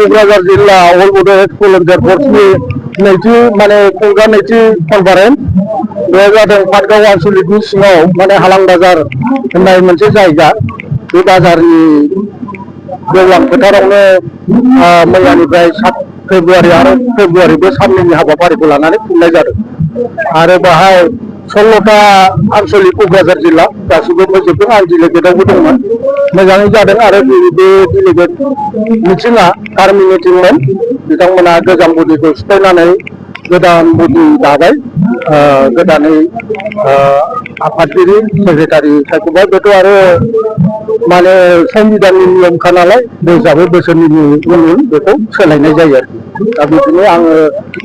क'क्राझार जिल्ला अल बड' भलुन्टियार फर्सनि नैथि माने खुंगा नैथि कनफारेन्स बे जादों पाटगाव आनसलिकनि सिङाव माने हालां बाजार होननाय मोनसे जायगा बे बाजारनि गेवलां फोथारावनो मैयानिफ्राय 7 फेब्रुवारि आरो फेब्रुवारिबो साननैनि हाबाफारिखौ लानानै खुंनाय जादों आरो बाहाय 16टा आनसलिक क'क्राझार जिल्ला गासिबो फोजोबदों आं डिलिगेटआवबो दंमोन मोजाङै जादों आरो बे डिलिगेट मिटिङा टार्मिनेटिंमोन बिथांमोना गोजाम बडिखौ सिफायनानै गोदान बडि दाबाय गोदानै आफादगिरि सेक्रेटारि सायख'बाय बेथ' आरो माने संबिधाननि नियमखा नालाय बे हिसाबै बोसोरनि उन बेखौ सोलायनाय जायो आरोखि दा बिदिनो आङो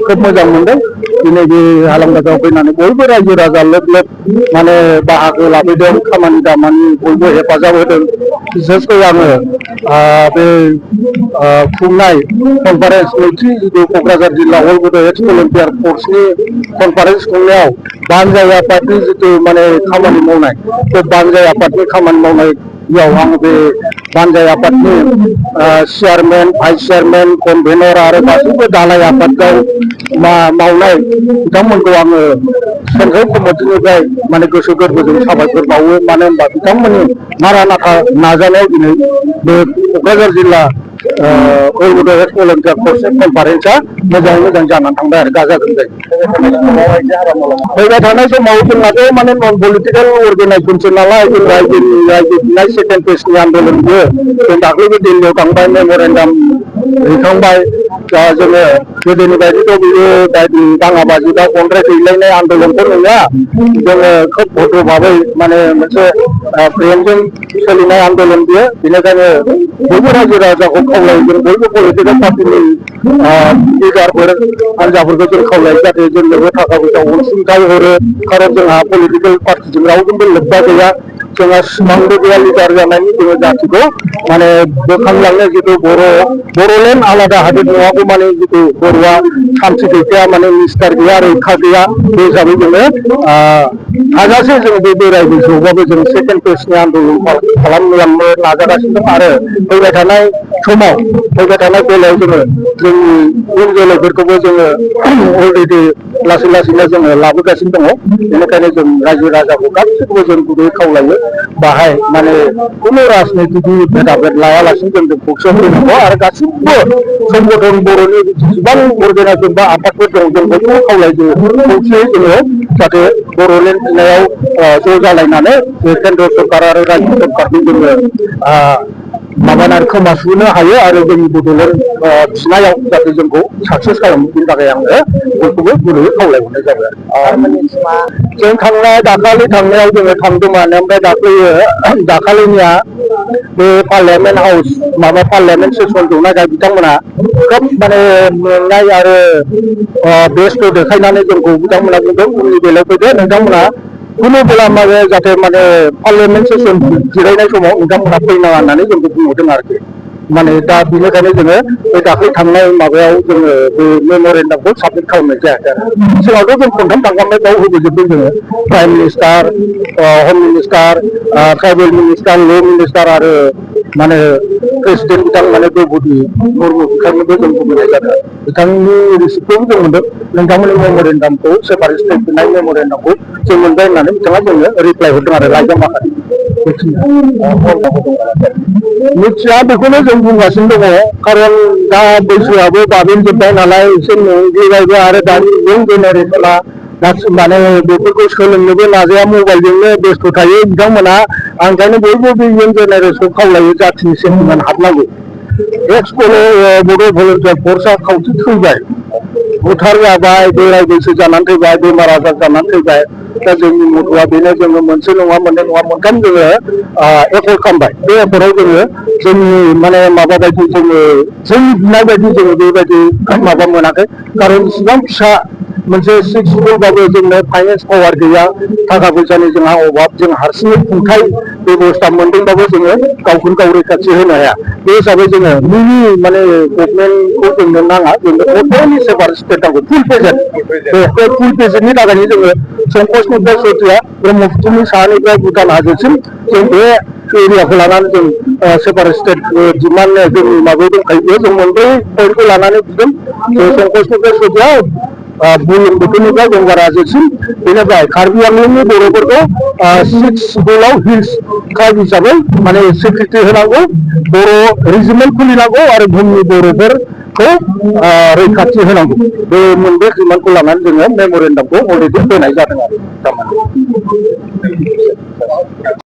खोब मोजां मोनदों दिनै बे हालां बाजाराव फैनानै बयबो रायजो राजा लोब लोब माने बाहागो लाफैदों खामानि दामानि बयबो हेफाजाब होदों बिसेसकै आङो बे खुंनाय कनफारेन्स नैथि जिथु क'क्राझार जिल्ला अल बड' एक्स भलुन्टियार फर्सनि कनफारेन्स खुंनायाव बानजाय आफादनि जिथु माने खामानि मावनाय बे बानजाय आफादनि खामानि मावनायाव आं बे बानजाय आफादनि चेयारमेन भाइस चेयारमेन कनभेनर आरो गासैबो दालाय आफादाव मावनाय बिथांमोनखौ आङो सेन्ट्रेल कमिटिनिफ्राय माने गोसो गोरबोजों साबायखर बावो मानो होनबा बिथांमोननि नारा नाथा नाजानायाव दिनै बे क'क्राझार जिल्ला अल बड' एक्स भलुन्टियार फर्सनि कनफारेन्सआ मोजाङै मोजां जानानै थांबाय आरो गाजा गोमजायै फैबाय थानाय समाव जोंनाथ' माने नन पलिटिकेल अर्गेनाइजेसन नालाय जों रायजो खुंनाय सेकेन्ड फेजनि आन्दलनबो जों दाख्लैबो दिल्लीयाव थांबाय मेमरेन्डाम हैखांबाय दा जोङो गोदोनि बायदिथ' बेयो बायदि दाङाबाजि बा गन्द्राय दैलायनाय आन्दलनफोर नङा जोङो खोब भद्र भाबै माने मोनसे ब्रेनजों सोलिनाय आन्दलन बियो बेनिखायनो बयबो रायजो राजाखौ खावलायगोन बयबो पलिटिकेल पार्टिनि लिडारफोर हान्जाफोरखौ जों खावलायो जाहाथे जोंनोबो थाखा फैसा अनसुंथाइ हरो खारन जोंहा पलिटिकेल पार्टिजों रावजोंबो लोब्बा गैया जोंहा सिमांबो गैया लिडार जानायनि जोङो जाथिखौ माने बोखांलांनो जिथु बर'लेण्ड आलादा हादोर नङागौ माने जिथु बर'आ सान्थि गैया माने निस्टार गैया रैखा गैया बे हिसाबै जोङो हाजासे जों बे बोराय बैसोआवबाबो जों सेकेन्ड फेजनि आन्दलन खालामलांनो नाजागासिनो दं आरो फैबाय थानाय समाव फैबाय थानाय बेलायाव जोङो जोंनि उन जोलैफोरखौबो जोङो अलरेडि लासै लासैनो जोङो लाबोगासिनो दङ बेनिखायनो जों रायजो राजाखौ गासैखौबो जों गुबै खावलायो बाहाय माने खुनु राजनितिकनि भेदाभेद लायालासिनो जों खौसे फैनांगौ आरो गासिबो संगठन बर'नि जेसेबां अर्गेनाइजेसन बा आफादफोर दं जों बयखौबो खावलायो खौसेयै जोङो जाहाथे बर'लेण्ड बिनायाव ज' जालायनानै केन्द्र सरकार आरो रायजो सरकारखौ जोङो माबानानै खोमा सुनो हायो आरो जोंनि बड'लेण्ड थिनायाव जाहाथे जोंखौ साक्सेस खालामो बेनि थाखाय आङो बयखौबो गुरैयै खावलायहरनाय जाबाय जों दाखालि थांनायाव जोङो थांदोंमोन ओमफ्राय दाखालिनिया बे पार्लियामेन्ट हाउस माबा पार्लियामेन्ट सेसन जनाय बिथांमोना खोब माने मेंनाय आरो बेस्थ' देखायनानै जोंखौ बिथांमोना बुंदों उननि बेलायाव फैदो नोंथांमोना खुनु बेला माने जाहाथे माने पार्लियामेन्ट सेसन जिरायनाय समाव नोंथांमोना फैनाङा होननानै जोंखौ बुंहरदों आरोखि माने दा बेनिखायनो जोङो बे दाख्लै थांनाय माबायाव जोङो बे मेमरेन्डामखौ साबमिट खालामनाय जायाखै आरो सिगाङावथ' जों खनथाम थांखांबाय बेयाव होबोजोबदों जोङो प्राइम मिनिस्टार हम मिनिस्टार ट्राइबेल मिनिस्टार ल' मिनिस्टार आरो माने प्रेसिडेन्ट बिथां माने द्रौपदी मुर्मु बिथांनोबो जों बुंनाय जादों बिथांनि रिसिप्टखौबो जों मोनदों नोंथांमोननि मेमरेन्डामखौ सेपारेट स्टेट बिनाय मेमरेन्डामखौ जों मोनबाय होननानै बिथाङा जोंनो रिप्लाइ हरदों आरो लाइजाम माखासे मिथिया बेखौनो जों बुंगासिनो दङ खारन दा बैसोआबो बाबेनजोब्बाय नालाय एसे मेंग्लिबायबो आरो दानि इयुन जेनेरेसना गासिबो माने बेफोरखौ सोलोंनोबो नाजाया मबाइलजोंनो बेस्थ' थायो बिथांमोना आं ओंखायनो बयबो बे इयुन जेनेरेसनखौ खावलायो जाथिनि सेन्टिमेन्ट हाबनांगौ एक्स बड' भलुन्टियार फर्सआ खावसे थैबाय बुथार जाबाय बोराय बैसो जानानै थैबाय बेमार आजार जानानै थैबाय दा जोंनि मथ'आ बेनो जोङो मोनसे नङा मोननै नङा मोनथाम जोङो एकर्ड खालामबाय बे एकर्डआव जोङो जोंनि माने माबा बायदि जोङो जोंनि बिनाय बायदि जोङो बेबायदि माबा मोनाखै खारन इसिबां फिसा मोनसे सिक्सफुलबाबो जोंनो फाइनेन्स पावार गैया थाखा फैसानि जोंहा अभाब जों हारसिङै खुंथाय बेबस्था मोनदोंबाबो जोङो गावखौनो गाव रैखाथि होनो हाया बे हिसाबै जोङो मिनि माने गभर्नमेन्टखौ जोंनो नाङा जोंनो टटेलि सेपारेट स्टेट नांगौ फुल पेजेन्ट बे फुल पेजेन्टनि थाखायनो जोङो संकसनिफ्राय सौथिया ब्रह्मपुत्रनि साहानिफ्राय भुटान हाजोसिम जों बे एरियाखौ लानानै जों सेपारेट स्टेट डिमान्ड जोंनि माबायाव दंखायो जों मोनब्रै पइन्टखौ लानानै बुंदों संकसनिफ्राय सदियाव बुरलुंबुथुरनिफ्राय गंगाराजोसिम बेनिफ्राय कार्बि आंलंनि बर'फोरखौ 6 सिडुलाव हिल्स ट्राइब हिसाबै माने सिक्रिटि होनांगौ बर' रिजनेल खुलिनांगौ आरो भुमनि बर'फोरखौ रैखाथि होनांगौ बे मोनब्रै डिमान्डखौ लानानै जोङो मेम'रेन्डामखौ अलरेडि होनाय जादों आरो थारमाने